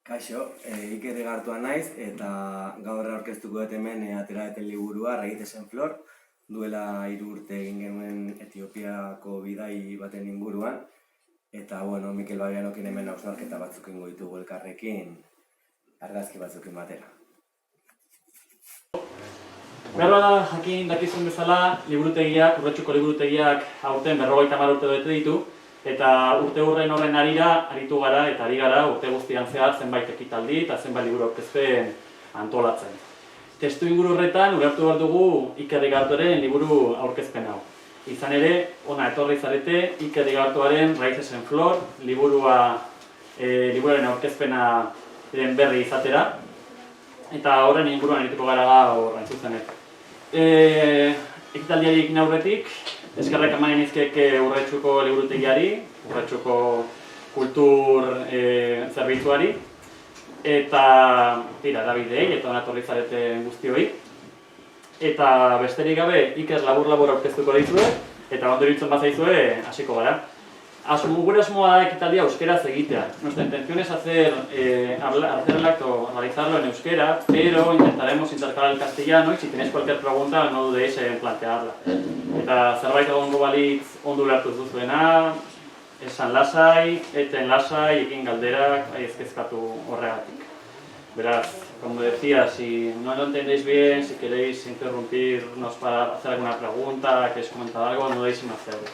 Kaixo, Iker Igartua naiz eta gaur aurkeztuko dut hemen atera duten liburua Raíces en Flor, duela 3 urte egin genuen Etiopiako bidai baten inguruan. Eta, Mikel Babianokin hemen hausnarketa batzuk ingo ditugu elkarrekin, argazki batzukin batera. Beharbada jakin dakizun bezala, liburutegiak, Urretxuko liburutegiak aurten 50 urte bete ditu, eta urte horren harira aritu gara eta ari gara urte guztian zehar zenbait ekitaldi eta zenbait liburu aurkezpen antolatzen. Testu inguru horretan ulertu behar dugu Iker Igartuaren liburu aurkezpen hau. Izan ere, ona etorri zarete Iker Igartuaren Raíces en Flor liburuaren aurkezpena berri izatera, eta horren inguruan arituko gara gaur hain zuzenek. Ekitaldiari ekin aurretik, eskerrak eman nizkieke Urretxuko liburutegiari, Urretxuko kultur zerbitzuari, eta Davidei eta ona etorri zarete guztioi. Eta besterik gabe Iker labur-labur aurkeztuko dizuet, eta ondo iruditzen bazaizue hasiko gara. Gure asmoa da ekitaldia euskeraz egitea. Nuestra intención es hacer el acto, realizarlo en euskera, pero intentaremos intercalar el castellano y si tenéis cualquier pregunta no dudéis en plantearla. Eta zerbait egongo balitz ondo ulertu duzuena, esan lasai, eten lasai, egin galderak, ezkezkatu horregatik. Beraz, como decía, si no lo entendéis bien, si queréis interrumpirnos para hacer alguna pregunta, queréis comentar algo, no dudéis en hacerlo.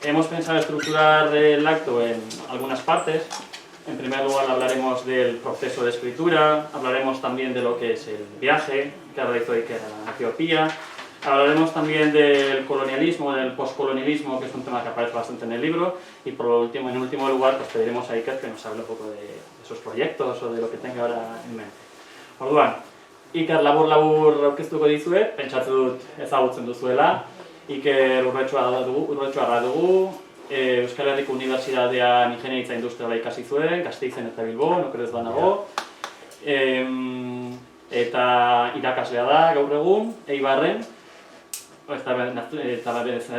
Hemos pensado estructurar el acto en algunas partes. En primer lugar hablaremos del proceso de escritura, hablaremos también de lo que es el viaje que realizó Iker a Etiopía, hablaremos también del colonialismo, del postcolonialismo, que es un tema que aparece bastante en el libro, y en último lugar pues pediremos a Iker que nos hable un poco de sus proyectos o de lo que tenga ahora en mente. Orduan, Iker labur-labur aurkeztuko dizuet, pentsatu dut ezagutzen duzuela. Iker Urretxuarra dugu, Euskal Herriko Unibertsitatean Ingeniaritza Industriala ikasi zuen, Gasteizen eta Bilbon, okerez banago, eta irakaslea da gaur egun, Eibarren, eta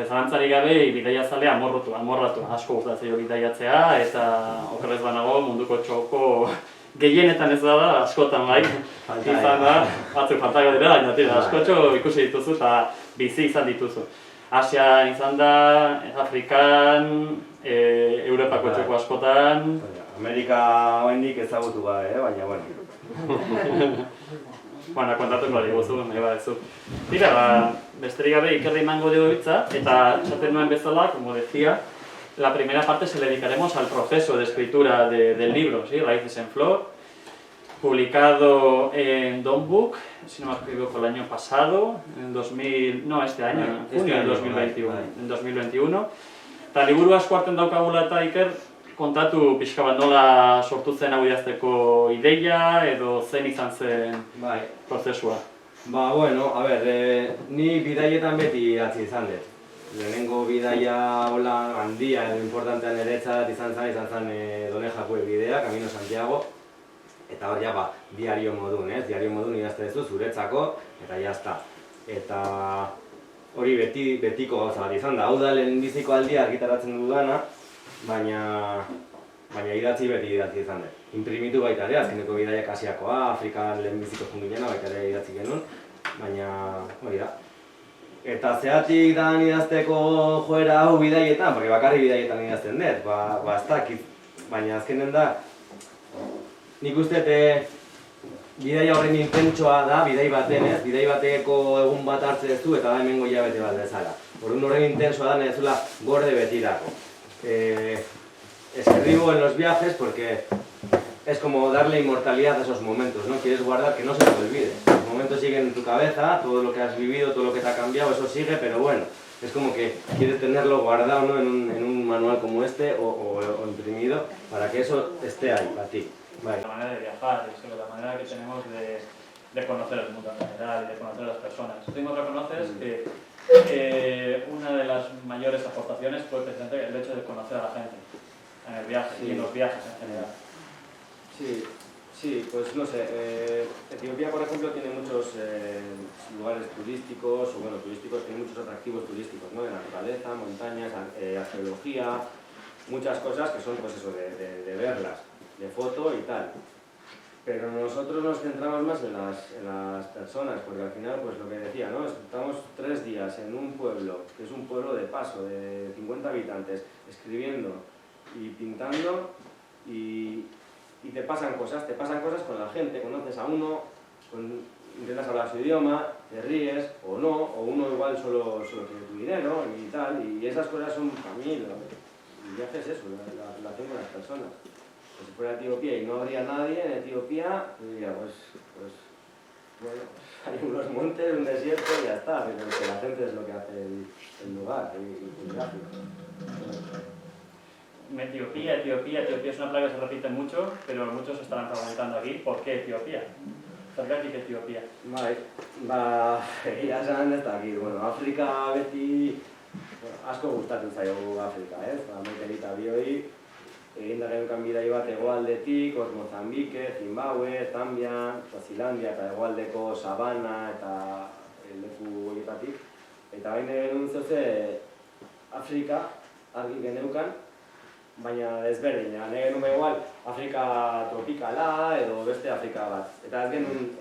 zalantzarik gabe bidaiatzalea amorratu, asko gustatzen bidaiatzea, eta okerez banago munduko txoko gehienetan ez da, askotan bai, izan da, batzuk faltako dira, baina askotxo ikusi dituzu eta bizi izan dituzu. Asian izan da, Afrikan, Europako txoko askotan... Amerika oraindik ezagutu gabe, baina, Bueno, kontatuko diguzu, nahi badezu. Tira, besterik gabe Ikerri emango dugu hitza, eta esaten nuen bezala, como decía, la primera parte se le dedicaremos al proceso de escritura del libro, ¿sí? Raíces en Flor, publicado en Don Book, si no me equivoco, el año pasado, en 2021. Eta liburu asko hartzen daukagula eta Iker, kontatu pixka bat nola sortu zen hau idazteko ideia edo zen izan zen prozesua. Ni bidaietan beti idatzi izan dut. Lehenengo bidaia hola handia edo importantea niretzat izan zen Done Jakue bidea, Camino Santiago. Eta hor diario modun idazten duzu zuretzako, eta jazta. Eta hori betiko gauza bat izan da. Hau da lehenbiziko aldia argitaratzen dudana, baina idatzi beti idatzi izan dut. Imprimitu baita ere, azkeneko bidaiak Asiakoa, Afrikan lehenbiziko jundunena baita ere idatzi genuen, baina hori da. Eta zeatik dan idazteko joera hau bidaietan, porque bakarri bidaietan idazten dut, ez dakit, baina azkenen da, nik uste bidaia horren intentsoa da, bidai baten ez, bidai bateko egun bat hartze duzu eta da hemengo hilabete bat bezala. Orduan horren intentsoa da, nahi gorde betirako. Escribo en los viajes porque es como darle inmortalidad a esos momentos, ¿no? Quieres guardar que no se te olvide. Los momentos siguen en tu cabeza, todo lo que has vivido, todo lo que te ha cambiado, eso sigue, pero bueno, es como que quieres tenerlo guardado, ¿no? en un manual como este o imprimido para que eso esté ahí para ti. Vale. La manera de viajar, la manera que tenemos de conocer el mundo en general y de conocer a las personas. Tú mismo reconoces que una de las mayores aportaciones fue precisamente el hecho de conocer a la gente en el viaje y en los viajes en general. Sí, pues no sé, Etiopía por ejemplo tiene muchos lugares turísticos, tiene muchos atractivos turísticos, ¿no? De naturaleza, montañas, arqueología, muchas cosas que son pues eso, de verlas. de foto y tal. Pero nosotros nos centramos más en las personas, porque al final, pues lo que decía, ¿no? Estamos 3 días en un pueblo, que es un pueblo de paso, de 50 habitantes, escribiendo y pintando, y te pasan cosas con la gente, conoces a uno, intentas hablar su idioma, te ríes, o no, o uno igual solo quiere tu dinero y tal, y esas cosas son para mí, el viaje es eso, la relación con las personas. Pues si fuera Etiopía y no habría nadie en Etiopía, diría, pues bueno, hay unos montes, un desierto y ya está, pero que la gente es lo que hace el lugar y el viaje. Etiopía es una palabra que se repite mucho, pero muchos estarán preguntando aquí, ¿por qué Etiopía? Zergatik Etiopía? Egia esan ez dakit, bueno, Afrika beti asko gustatzen zaigu Afrika, ez? Maitelita bioi, eginda geneukan bidai bat hegoaldetik, Mozambike, Zimbabue, Zambia, Swazilandia eta hegoaldeko Sabana eta leku horietatik. Eta baina genuen zoze Afrika argi geneukan, baina desberdina, nahi genuen igual Afrika tropikala edo beste Afrika bat. Eta ez genuen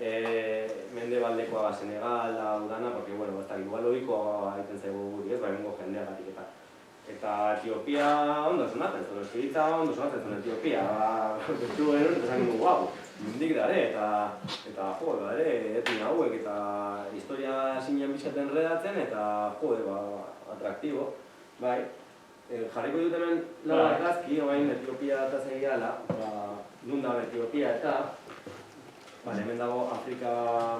mendebaldekoa Senegal da udana, porque bueno, ez da, igual ohikoa egiten zaigu guri ez, baina jendeagatik eta. Eta Etiopia ondo sonatzen zuen, eskiritza ondo sonatzen zuen Etiopia. Bertu genuen, eta esan genuen, guau, mundik dare, eta jo, dare, etnia hauek, eta historia zinen bizaten redatzen, eta jo, atraktibo, bai. Jarriko dut hemen lau argazki, oain Etiopia eta zegiala, nun dago Etiopia eta hemen dago Afrika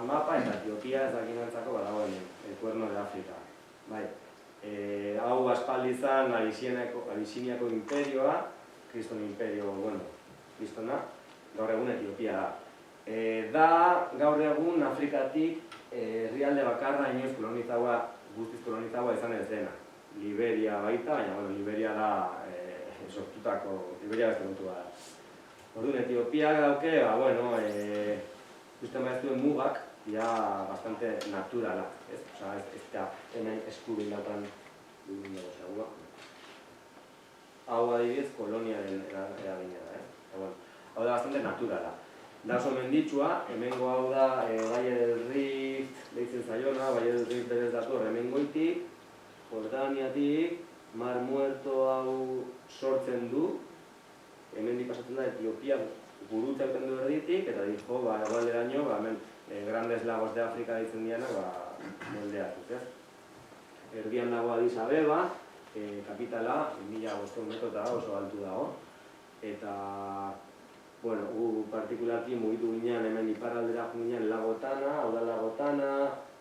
mapa eta Etiopia ez dakinantzako dago el Cuerno de Afrika. Hau aspaldi izan Abisiniako imperioa, Kriston imperio, bueno, Kristona, gaur egun Etiopia da. Da gaur egun Afrikatik herrialde bakarra inoiz guztiz kolonizaua izan ez dena. Liberia baita, baina bueno, Liberia da sortutako, Liberia beste kontua da. Orduan, Etiopia dauke, bueno, uste maiztuen mugak, ya bastante naturala, ez? Osa, ez da hemen eskubin daukan dugun dago segura. Hau adibidez, koloniaren eragina da, bueno, hau da bastante naturala. Da oso menditsua, hemengo hau da Valle del Rift, deitzen zaiona, Valle del Rift berez dator hemengoitik, Jordaniatik, Mar Muerto hau sortzen du, hemendik pasatzen da Etiopia gurutza egiten du erditik, eta dijo, egualderaino, hemen Grandes Lagos de Afrika ditzen diana, moldeatuz, ez? Erdian dago Addis Abeba, kapitala, 1500 metro eta oso altu dago, eta, bueno, gu partikularki mugitu ginean hemen iparraldera ginean Lagotana, hau da Lagotana,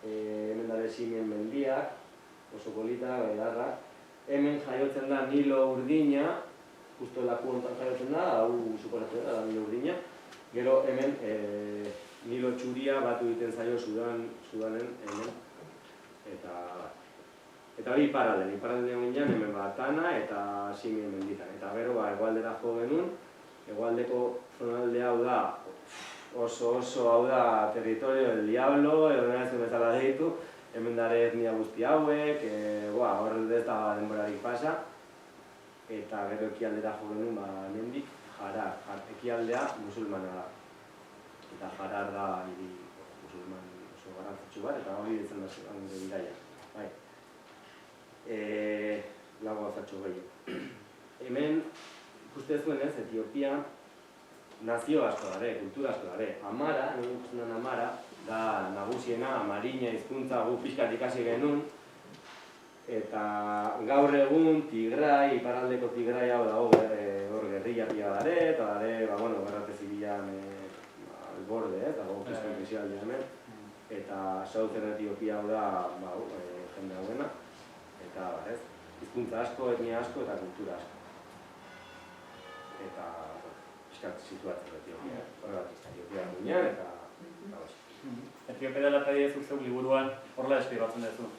hemen dare Simien mendiak, oso polita, edarrak. Hemen jaiotzen da Nilo urdina, justo laku hontan jaiotzen da, hau suporatzen da Nilo urdina. Gero hemen Nilo txuria batu egiten zaio Sudanen hemen. Eta hori iparralden ginean hemen Tana eta Simien menditan. Eta gero hegoaldera jo genuen, hegoaldeko zonaldea hau da, oso hau da territorio del diablo, edo nena ez bezala deitu, hemen dare etnia guzti hauek, hor ez da denborarik pasa, eta gero ekialdera jo genuen, hemendik Harar, ekialdea musulmana da. Eta Harar da hiri musulman oso garrantzitsu bat, eta hori ditzen da gure bidaia. Lago azatxo gehiago. Hemen, ikuste zuen ez, Etiopia nazio asko dare, kultura asko dare. Amara, nire ikusten den Amara, da nagusiena, amarina hizkuntza gu pixkat ikasi genuen, eta gaur egun Tigrai, iparraldeko Tigrai hau dago hor gerrilla pila dare, eta dare, gerrate zibilan alborde, dago kriston krisialdi hemen, eta Southern Etiopia hau da jende hauena, eta hizkuntza asko, etnia asko eta kultura asko. Eta pixkat situatzen Etiopia, horregatik Etiopia guinean eta Etiopia dela adibidez zeu liburuan horrela deskribatzen duzu.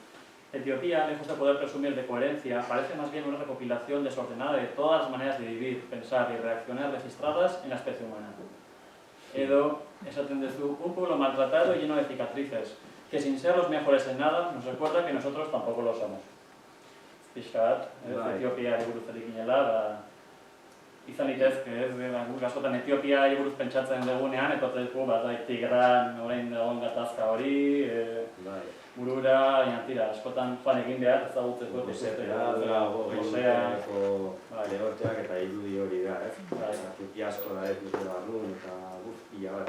Etiopía, lejos de poder presumir de coherencia, parece más bien una recopilación desordenada de todas las maneras de vivir, pensar y reaccionar registradas en la especie humana. Edo, esaten duzu, un pueblo maltratado y lleno de cicatrices, que sin ser los mejores en nada, nos recuerda que nosotros tampoco lo somos. Pixka bat, Etiopia liburuzerik inela, izan litezke, ez, guk askotan Etiopia buruz pentsatzen dugunean, etortzeko bat Tigran, orain dagoen gatazka hori, burura, tira, askotan joan egin behar, ezagutzeko lehorteak eta irudi hori da, ez? Etiopia asko da ez dute barrun, eta pila bat.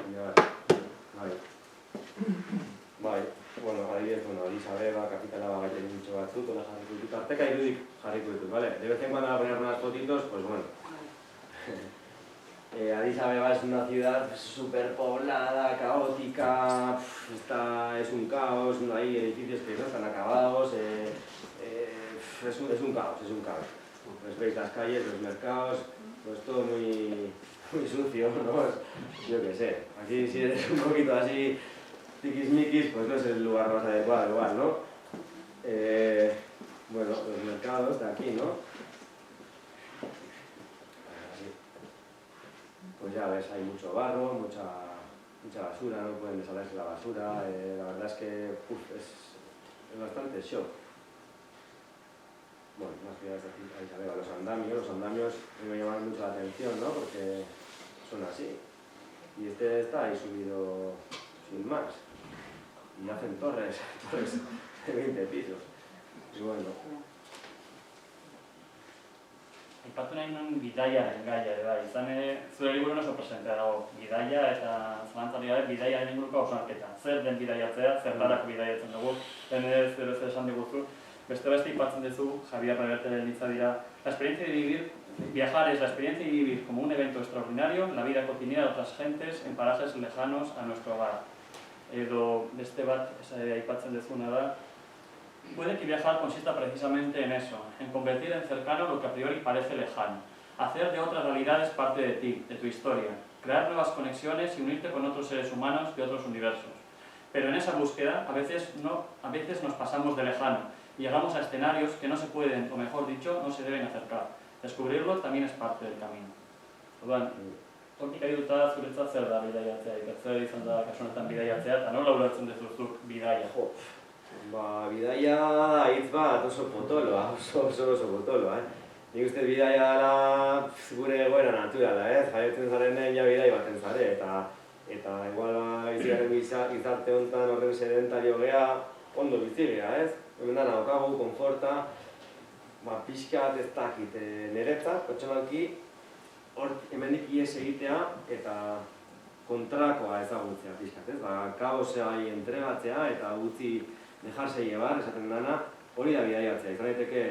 Bueno, adibidez, Addis Abeba, kapitala bagaiten ditxo batzuk, hola jarriko ditut, arteka irudik jarriko ditut, ¿vale? De vez en cuando a poner unas fotitos, pues bueno. Addis Abeba es una ciudad súper poblada, caótica, es un caos, no hay edificios que no están acabados, es un caos. Pues veis las calles, los mercados, pues todo muy sucio, ¿no? Yo qué sé, aquí si eres un poquito así tiquismiquis, pues no es el lugar más adecuado igual, ¿no? Bueno, los mercados de aquí, ¿no? Pues ya ves, hay mucho barro, mucha basura, no pueden deshacerse la basura, la verdad es que es bastante shock. Bueno, más ciudades de Addis Abeba, los andamios me llaman mucho la atención, ¿no? Porque son así. Y este está ahí subido sin más. Y hacen torres de 20 pisos. Y bueno. Aipatu nahi nuen bidaiaren gaia ere bai, izan ere, zure liburuen oso presentea dago, bidaia eta zalantzari gabe bidaiaren inguruko hausnarketa. Zer den bidaiatzea, zertarako bidaiatzen dugu, denez esan diguzu. Beste aipatzen duzu, Javier Reverteren hitza dira, la experiencia de viajar es la experiencia de vivir como un evento extraordinario en la vida cotidiana de otras gentes en parajes lejanos a nuestro hogar. Edo beste bat aipatzen duzuna da, puede que viajar consista precisamente en eso, en convertir en cercano lo que a priori parece lejano, hacer de otras realidades parte de ti, de tu historia, crear nuevas conexiones y unirte con otros seres humanos de otros universos. Pero en esa búsqueda, a veces nos pasamos de lejano y llegamos a escenarios que no se pueden, o mejor dicho, no se deben acercar. Descubrirlo también es parte del camino. Orduan, toki gaituta zuretzat zer da bidaiatzea, ikertzea izan da kasu honetan bidaiatzea, eta nola ulertzen duzuzuk bidaia? Bidaia da hitz bat oso potoloa, oso potoloa, Nik uste bidaia dela gure egoera naturala, jaiotzen zarenean ja bidai baten zare, eta igual bizigaren gizarte honetan horren sedentario gea, ondo bizi gea, Hemen da naukagu, konforta, pixka bat ez dakit niretzat, pertsonalki, hemendik ihes egitea eta kontrakoa ezagutzea pixkat, kaosea entregatzea eta utzi dejarse llevar, esaten dana, hori da bidaiatzea. Izan daiteke,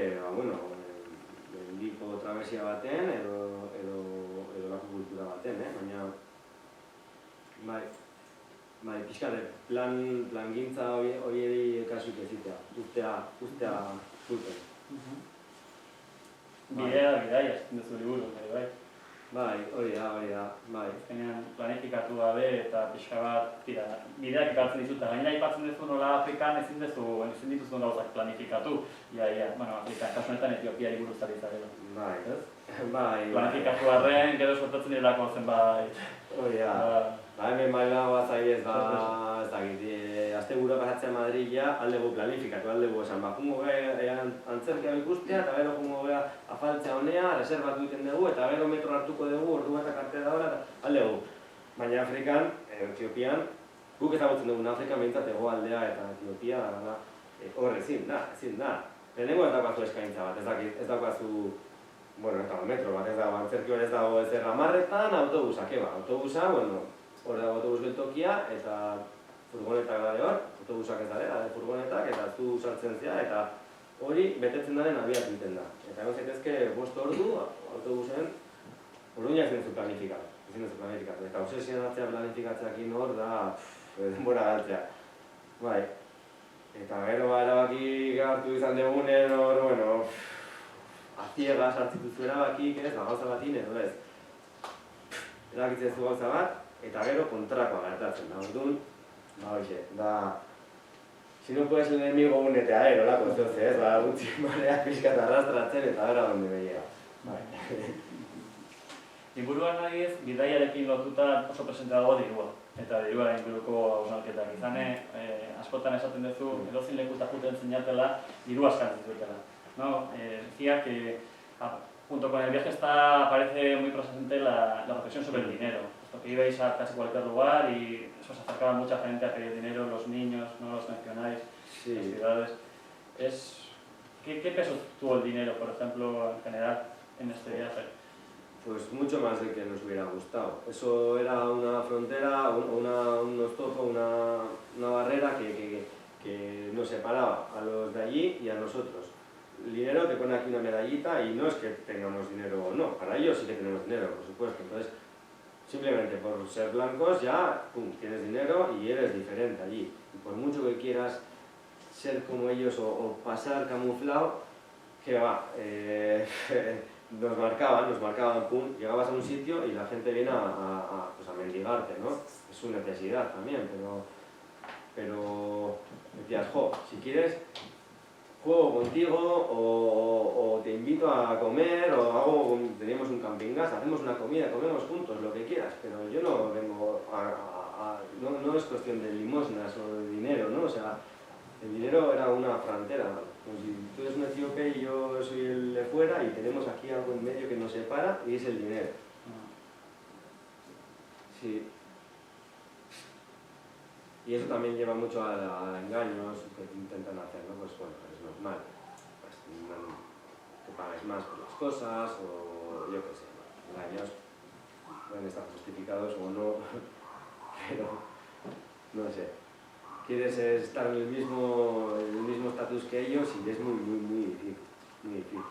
mendiko trabesia baten edo lako kultura baten, baina pixkat plangintza hori kasuk ezitea, ustea zuten. Bidaia, esaten duzu liburu, bai? Bai, hori da, bai. Azkenean planifikatu gabe eta pixka bat, bideak ekartzen dizu, eta gainera aipatzen duzu nola Afrikan ezin dituzun gauzak planifikatu. Afrikan, kasu honetan Etiopiari buruz ari zarela. Bai. Planifikatu arren, gero sortatzen direlako zenbait. Hori da. Hemen baila bazai ez dakit, asteburu pasatzea Madrila aldego planifikatu, aldego esan, jungo geha antzerkia ikustea, eta gero jungo geha afaltzea honea, reserbatu egiten dugu, eta gero metro hartuko dugu, ordu batak arte da hora, eta aldego. Baina Afrikan, Etiopian, guk ezagutzen dugun Afrikan behintzat aldea eta Etiopia, hor ezin da. Lehenengo ez daukazu eskaintza bat, ez daukazu, eta metro bat ez dago, antzerki hori ez dago ez erramarretan, autobusak, autobusa, hor dago autobus geltokia eta furgonetak da hor, autobusak ez dara, furgonetak eta zu sartzen zea eta hori betetzen daren abiatu egiten da. Eta egon zaitezke 5 ordu autobusen orduina ezin zu planifikatu. Eta obsesionatzea planifikatzeakin hor da denbora galtzea. Bai. Eta gero erabaki hartu izan dugunen hor, aziegas hartzitu zu erabakik, gauza batin edo ez. Erakitzen zu gauza bat, eta gero kontrakoa gertatzen da, orduan, si no puedes el enemigo únete a él, holako, entonces, gutxi mareak pixkat arrastratzen eta gara donde me llega. Inguruan nahiz, bidaiarekin lotuta oso presente dago dirua, eta dirua inguruko hausnarketak. Izan, askotan esaten duzu, edozin lekuta juten zinatela, diru askatzen zuetela. Decía que junto con el viaje aparece muy presente la reflexión sobre el dinero. Puesto que ibais a casi cualquier lugar y eso os acercaba mucha gente a pedir dinero, los niños, no los mencionáis, Sí. las ciudades. ¿Qué peso tuvo el dinero, por ejemplo, en general, en este viaje? Pues mucho más del que nos hubiera gustado. Eso era una frontera, un stop, una barrera que nos separaba a los de allí y a nosotros. El dinero te pone aquí una medallita y no es que tengamos dinero o no, para ellos sí que tenemos dinero, por supuesto. Entonces, simplemente por ser blancos ya, pum, tienes dinero y eres diferente allí. Y por mucho que quieras ser como ellos o pasar camuflado, que va, nos marcaban, pum, llegabas a un sitio y la gente viene pues a mendigarte, ¿no? Es su necesidad también, pero decías, jo, si quieres, juego contigo o te invito a comer o teníamos un camping gas, hacemos una comida, comemos juntos, lo que quieras, pero yo no vengo no es cuestión de limosnas o de dinero, ¿no? O sea, el dinero era una frontera, como si tú eres un etíope y yo soy el de fuera y tenemos aquí algo en medio que nos separa y es el dinero. Sí. Y eso también lleva mucho a engaños que intentan hacer, ¿no? Pues bueno, es normal. Pues, que pagues más por las cosas o yo qué sé, ¿no? Engaños pueden estar justificados o no, pero no sé. Quieres estar en el mismo estatus que ellos y es muy difícil, muy difícil.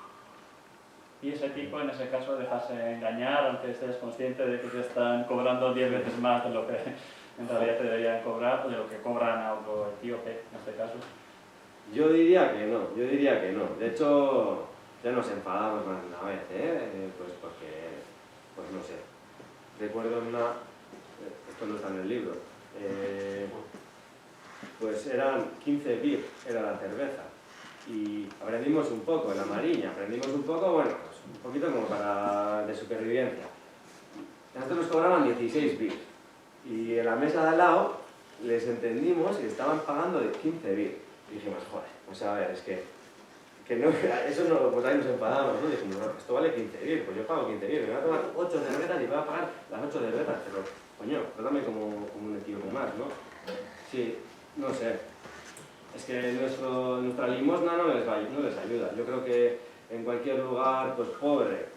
Y ese tipo, en ese caso, dejarse engañar, aunque estés consciente de que te están cobrando 10 veces más de lo que en realidad te deberían cobrar, o de lo que cobran a otro etíope, en este caso. Yo diría que no. De hecho, ya nos enfadamos más de una vez, pues porque, pues no sé. Recuerdo esto no está en el libro, pues eran 15 bir, era la cerveza. Y aprendimos un poco en la marina, bueno, pues un poquito como de supervivencia. A nosotros nos cobraban 16 bir. Y en la mesa de al lado les entendimos y estaban pagando de 15 bir. Y dijimos, joder, o sea, a ver, es que no, eso no, pues ahí nos enfadamos, ¿no? Dijimos, no, esto vale 15 bir, pues yo pago 15 bir, me voy a tomar 8 cervezas y voy a pagar las 8 cervezas, pero, coño, trátame como un etíope más, ¿no? Sí, no sé. Es que nuestra limosna no les ayuda. Yo creo que en cualquier lugar, pues pobre,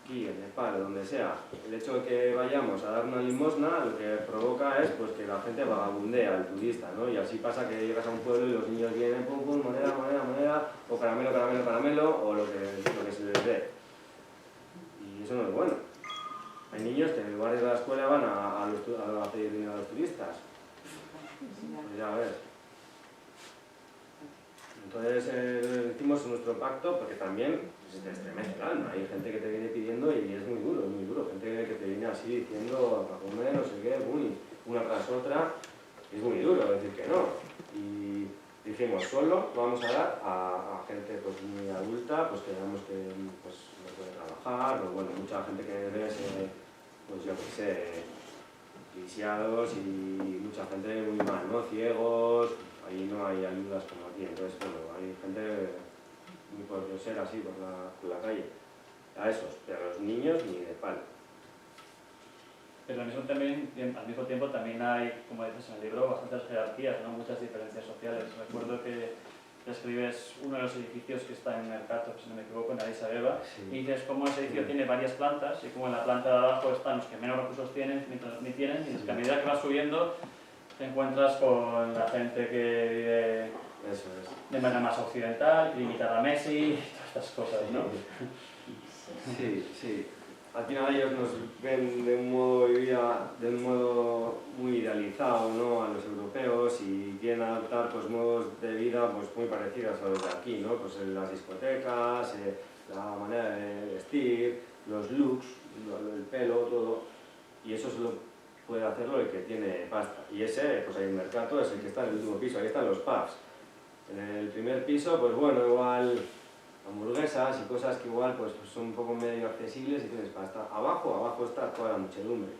aquí en Nepal, donde sea, el hecho de que vayamos a dar una limosna lo que provoca es pues que la gente vagabundea al turista, ¿no? Y así pasa que llegas a un pueblo y los niños vienen, pum, pum, moneda, o caramelo, o lo que se les dé. Y eso no es bueno. Hay niños que en lugar de ir a la escuela van a pedir dinero a los turistas. Pues ya ves. Entonces hicimos nuestro pacto porque también pues, te estremece el alma. Hay gente que te viene pidiendo y es muy duro, muy duro. Gente que te viene así diciendo para comer, no sé qué, una tras otra. Es muy duro decir que no. Y dijimos, solo vamos a dar a gente pues, muy adulta, pues que veamos que pues, no puede trabajar, o bueno, mucha gente que ves, pues yo qué sé, lisiados y mucha gente muy mal, ¿no? Ciegos. Ahí no hay ayudas como aquí, entonces bueno, hay gente muy pordiosera así por la calle. A esos, pero a los niños ni de palo. Pero al mismo tiempo también hay, como dices en el libro, bastantes jerarquías, ¿no? Muchas diferencias sociales. Recuerdo que describes uno de los edificios que está en Mercato, si no me equivoco, en Addis Abeba, sí. Y dices cómo ese edificio tiene varias plantas y como en la planta de abajo están los que menos recursos tienen, mientras ni tienen, y que a medida que vas subiendo te encuentras con la gente que vive de manera más occidental, que imita a Messi y todas estas cosas, ¿no? Sí. Al final ellos nos ven de un modo muy idealizado, ¿no? A los europeos y quieren adaptar pues, modos de vida pues, muy parecidos a los de aquí, ¿no? Pues las discotecas, la manera de vestir, los looks, el pelo, todo. Y eso solo puede hacerlo el que tiene pasta. Y ese, pues hay un mercado, es el que está en el último piso, ahí están los pubs. En el primer piso, pues bueno, igual hamburguesas y cosas que igual pues, son un poco medio accesibles y tienes pasta. Abajo está toda la muchedumbre.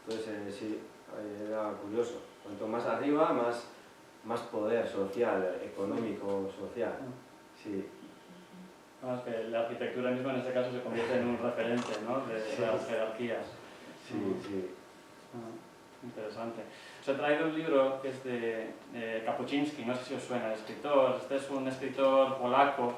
Entonces, sí, era curioso. Cuanto más arriba, más poder social, económico, social. Sí. Además que la arquitectura misma en este caso se convierte en un referente, ¿no? De las jerarquías. Sí, sí. Interesante. Os he traído un libro que es de Kapuczynski, no sé si os suena el escritor. Este es un escritor polaco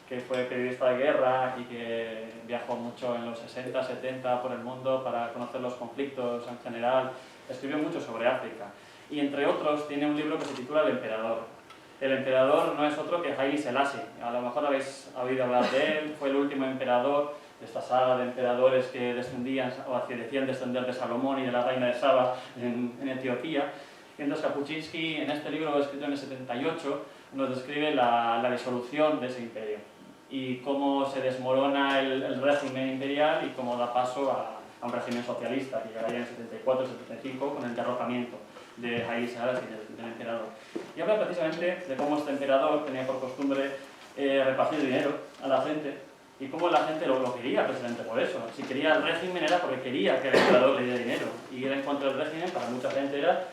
que fue periodista de guerra y que viajó mucho en los 60, 70 por el mundo para conocer los conflictos en general. Escribió mucho sobre África. Y entre otros tiene un libro que se titula El Emperador. El emperador no es otro que Haile Selassie. A lo mejor habéis oído hablar de él. Fue el último emperador de esta saga de emperadores que descendían o que decían descender de Salomón y de la reina de Saba en Etiopía. Y entonces Kapuczynski, en este libro escrito en el 78, nos describe la disolución de ese imperio y cómo se desmorona el régimen imperial y cómo da paso a un régimen socialista que llegaría en el 74-75 con el derrocamiento de Haile Selassie, del emperador. Y habla precisamente de cómo este emperador tenía por costumbre repartir dinero a la gente y cómo la gente lo quería precisamente por eso. Si quería el régimen era porque quería que el emperador le diera dinero. Y ir en contra del régimen para mucha gente era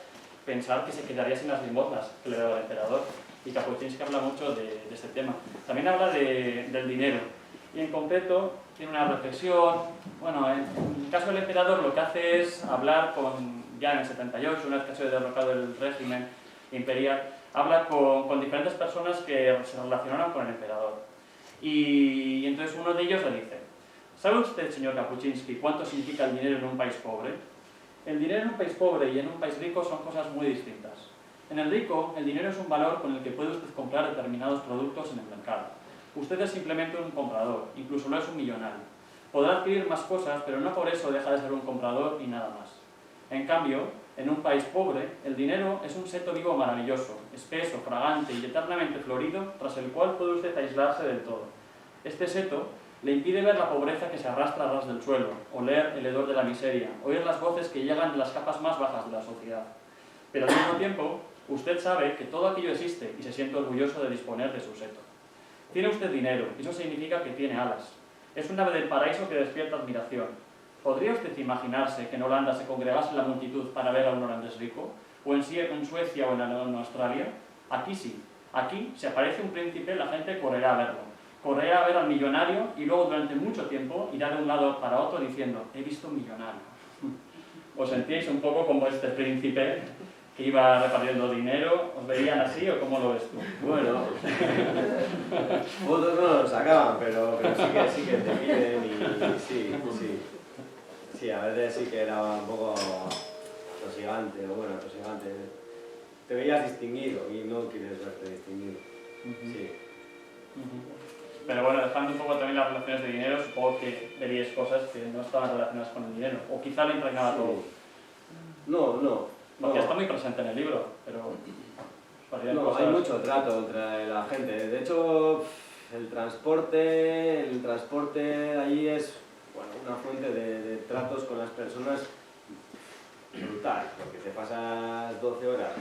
pensar que se quedaría sin las limosnas que le daba el emperador. Y Kapuczynski habla mucho de este tema. También habla del dinero. Y en concreto tiene una reflexión. Bueno, en el caso del emperador lo que hace es hablar ya en el 78, una vez que se ha derrocado el régimen imperial, habla con diferentes personas que se relacionaron con el emperador. Y entonces uno de ellos le dice: ¿sabe usted, señor Kapuczynski, cuánto significa el dinero en un país pobre? El dinero en un país pobre y en un país rico son cosas muy distintas. En el rico, el dinero es un valor con el que puede usted comprar determinados productos en el mercado. Usted es simplemente un comprador, incluso no es un millonario. Podrá adquirir más cosas, pero no por eso deja de ser un comprador y nada más. En cambio, en un país pobre, el dinero es un seto vivo maravilloso, espeso, fragante y eternamente florido, tras el cual puede usted aislarse del todo. Este seto le impide ver la pobreza que se arrastra a ras del suelo, oler el hedor de la miseria, oír las voces que llegan de las capas más bajas de la sociedad. Pero al mismo tiempo, usted sabe que todo aquello existe y se siente orgulloso de disponer de su seto. Tiene usted dinero, y eso significa que tiene alas. Es un ave del paraíso que despierta admiración. ¿Podría usted imaginarse que en Holanda se congregase la multitud para ver a un holandés rico? ¿O en Suecia o en Australia? Aquí sí. Aquí, si aparece un príncipe, la gente correrá a verlo. Correrá a ver al millonario y luego durante mucho tiempo irá de un lado para otro diciendo: he visto un millonario. ¿Os sentíais un poco como este príncipe que iba repartiendo dinero? ¿Os veían así o cómo lo ves tú? Bueno, fotos no los sacaban, pero sí que te piden y sí. Sí, a veces sí que era un poco tosigante, Te veías distinguido y no quieres verte distinguido. Sí. Pero bueno, dejando un poco también las relaciones de dinero, supongo que veríais cosas que no estaban relacionadas con el dinero, o quizá lo impregnaba todo. No. Porque está muy presente en el libro, pero... No, hay mucho trato entre la gente. De hecho, el transporte allí es una fuente de tratos con las personas brutal, porque te pasas 12 horas,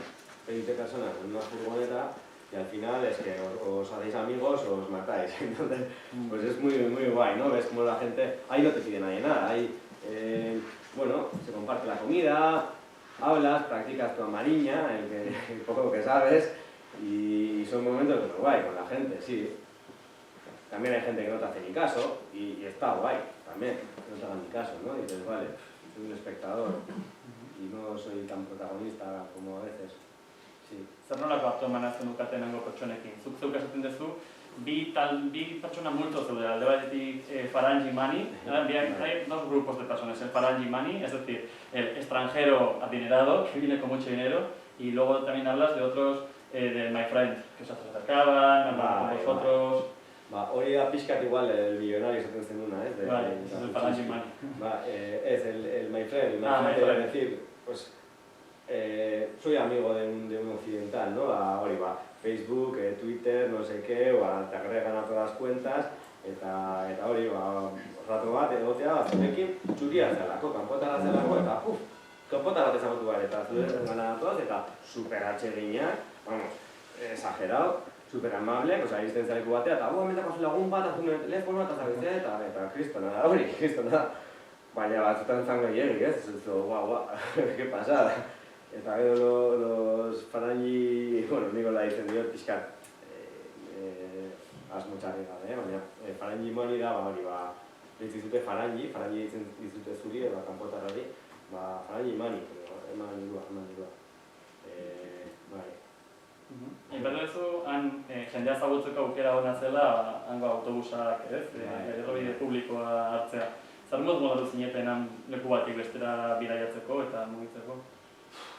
20 personas en una furgoneta y al final es que os hacéis amigos o os matáis. Entonces, pues es muy guay, ¿no? Ves como la gente... Ahí no te pide nadie nada, ahí, se comparte la comida, hablas, practicas tu amariña, el poco que sabes, y son momentos muy guay con la gente, sí. También hay gente que no te hace ni caso, y está guay también, que no te hagan ni caso, ¿no? Y dices, vale, soy un espectador, y no soy tan protagonista como a veces. Sí. Zer nolako hartu-emana zenukate hemengo pertsonekin? Zuk esaten duzu, bi pertsona multzo zeudela, alde batetik Farangi Mani, hay dos grupos de personas, el Farangi Mani, es decir, el extranjero adinerado, que viene con mucho dinero, y luego también hablas de otros, de My Friend, que se acercaban, hablaban con vosotros... hori da pixkat igual el millonario esaten zen duna, ¿eh? Vale, es el Farangi Mani. Es el My Friend, es decir, pues... soy amigo de un occidental, ¿no? Hori Facebook, Twitter, no sé qué, te agregan a todas las cuentas, eta hori, rato bat, egotea, batzuekin, txukia zelako, kanpotara zelako, eta kanpotara bat ezagutu gara, eta zure gana datoz, eta super atseginak, vamos, exagerado, super amable, pues iristen zaleku batea, eta hementako lagun bat, azune telefonoa, eta zabitzea, eta kristona da, hori, kristona. Baina batzutan zango hiegi, ez? Guau, que pasada. Eta gero los Farangi, niko la ditzen dio, pixkat asmo txarri gabe, baina Farangi Mani da, hori ditzi zute Farangi ditzen dizute zuri, kanpotarrari, Farangi Mani, eman dirua. Bai. Aipatu duzu, han jendea zagutzeko aukera hona zela, hango autobusak, errobide publikoa hartzea. Zer modatu zineten han leku batik bestera bidaiatzeko eta mugitzeko?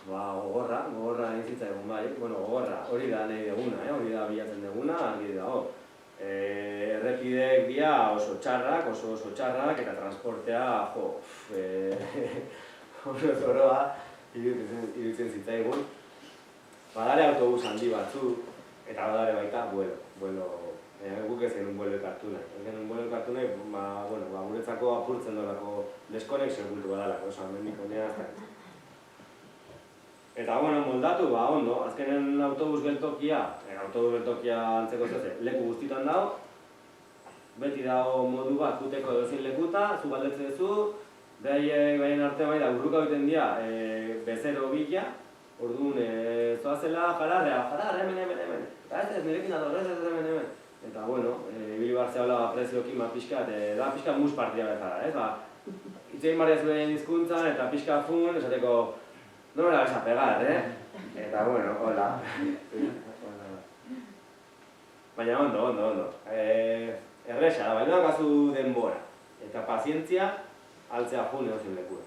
Gogorra egin zitzaigun bai, gogorra, hori da nahi deguna, hori da bilatzen deguna, argi dago. Errepideek dira oso txarrak, eta transportea, zoroa, iruditzen zitzaigun. Badare autobus handi batzuk, eta badare baita vuelo. Guk ez genuen vuelo ekartu nahi. Ez genuen vuelo ekartu nahi, guretzako apurtzen dolako deskonexio kultu badalako, mendik honea. Eta, moldatu, ondo, azkenen autobus geltokia antzeko zeze, leku guztietan dago, beti dago modu bat juteko edozein lekuta, zu galdetzen duzu, behaien arte bai da, burruka egiten dira, bezero bila, orduan, zoazela, jalarra, hemen. Ez, nirekin ador, ez, hemen. Eta, ibili barzea hola preziokin pixka, da pixka mus partia bezala, ez? Itzein barria zuen hizkuntzan eta pixka fun, esateko, no me la vas a pegar, Eta, hola. Baina ondo. Erresa da, baina dakazu denbora. Eta pazientzia, altzea june hozien lekura.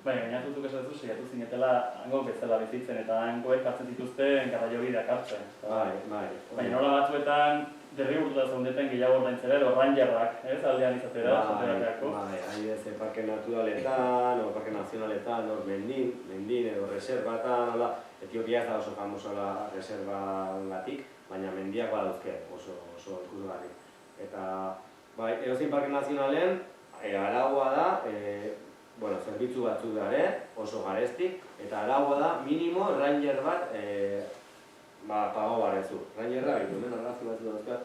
Baina zuzuk esan duzu, saiatu zinetela hango bezala bizitzen eta hangoek hartzen dituzten garraiobideak hartzen. Bai. Baina nola batzuetan derrigortuta zaundeten gehiago ordaintzera edo rangerrak, aldean izatera, esaterakeako. Adibidez, parke naturaletan, o parke nazionaletan, mendin edo reserbatan, Etiopia ez da oso famosoa reserbangatik, baina mendiak badauzke oso ikusgarri. Eta, edozein parke nazionalen, araua da, zerbitzu batzuk dara, oso garestik, eta araua da, minimo ranger bat pago barezu. Rangerra, hemen argazki batzu dauzkat,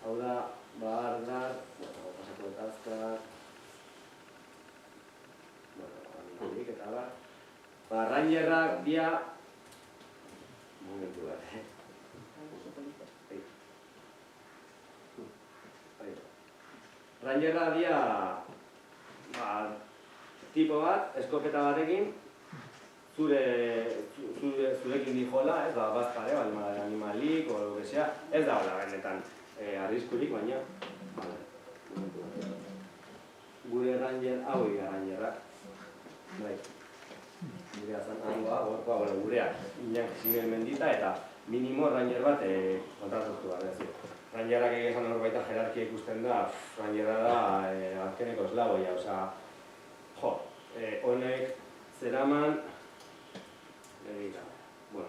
hau da, bardar, pasako etazkar, animalik eta bar. Rangerrak dia, momentu bat, Rangerra dia, tipo bat, eskopeta batekin, zurekin dijola, ez da, bazkare, animalik, o lo que sea, ez da hola benetan arriskurik, baina, gure ranger, hau egia rangerrak, gurea zan, gurea, inak ziren mendita eta minimo ranger bat kontratutu da, rangerrak egin baita jerarkia ikusten da, rangerra da azkeneko eslaboia, oza, honek zeraman,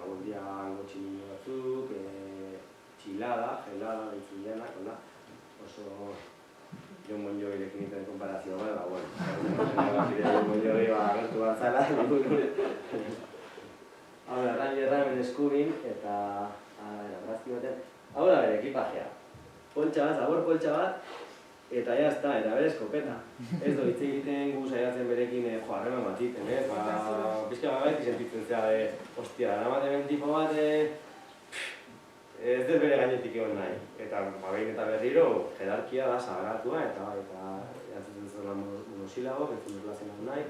gondia txinino batzuk, gelada, ditzen dianak, oso Jon Bon Jovirekin egiten konparazio bat, Jon Bon Jovi agertu bat zala. Hau da, rangerra hemen eskubin, eta argazki batean, hau da bere ekipajea. Zabor poltsa bat, eta jazta, eta bere eskopeta. Ez do, hitz egiten gu saiatzen berekin harreman bat egiten, ez? Pizka bat sentitzen zera, ostia, daramaten ben tipo bat, ez dut bere gainetik egon nahi. Eta behin eta berriro, jerarkia da sagratua, eta jantzitzen zela monosilago, entzun erlazionan nahi,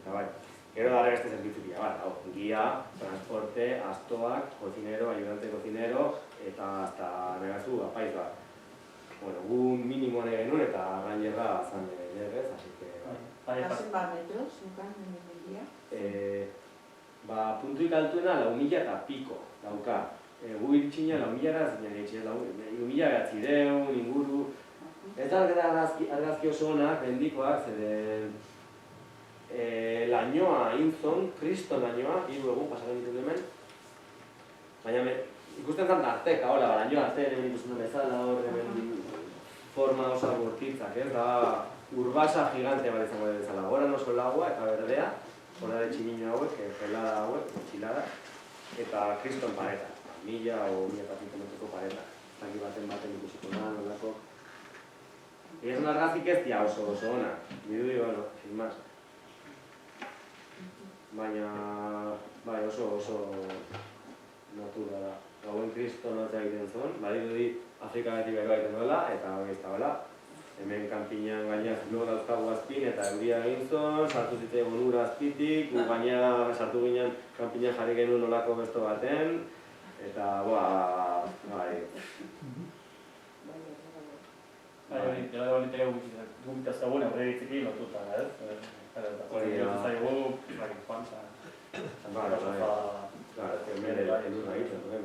eta bai. Gero darra beste zerbitzukia bat, guia, transporte, astoak, cocinero, ayudante cocinero, eta hasta negazu apaiz bat. Gu minimo nahi genuen eta rangerra zan legez, así que... Hazen bar metros, nukan, mendia? Puntuik altuena 4.000 eta piko dauka. Gu irtxina 4.000 zinen egitxe, 4.000 inguru. Ez da argazki oso honak, bendikoak, zede... Lainoa inzon, kriston lainoa, 3 egun pasatzen ditut hemen. Baina ikusten zan arteka, hola, lainoa arte hemen ikusten dut bezala, hor hemen forma osa bortitzak, ez da urbasa gigante bat izango bezala. Horan oso lagua eta berdea, hora de txinino hauek, gelada hauek, txilada, eta kriston pareta, 1.000 o 1.000 metroko pareta. Zaki baten ikusiko da, nolako. Ez argazik ez dia oso ona, bidui, sin más. Baina, bai, oso natura da. Gauen kriston hotza egiten zuen, badirudi Afrikagatik beroa egiten duela, eta hori ez da hola. Hemen kanpinan gaina zulo dauzkagu azpin eta euria egin zuen, sartu zitzaigun ura azpitik, gu gaina sartu ginen kanpinan jarri genuen olako besto baten, eta bai. Gero da boniteke gukita zegoen aurre ditziki lotuta, ez? Hori zaigu, joan, Claro, mere egiten duen,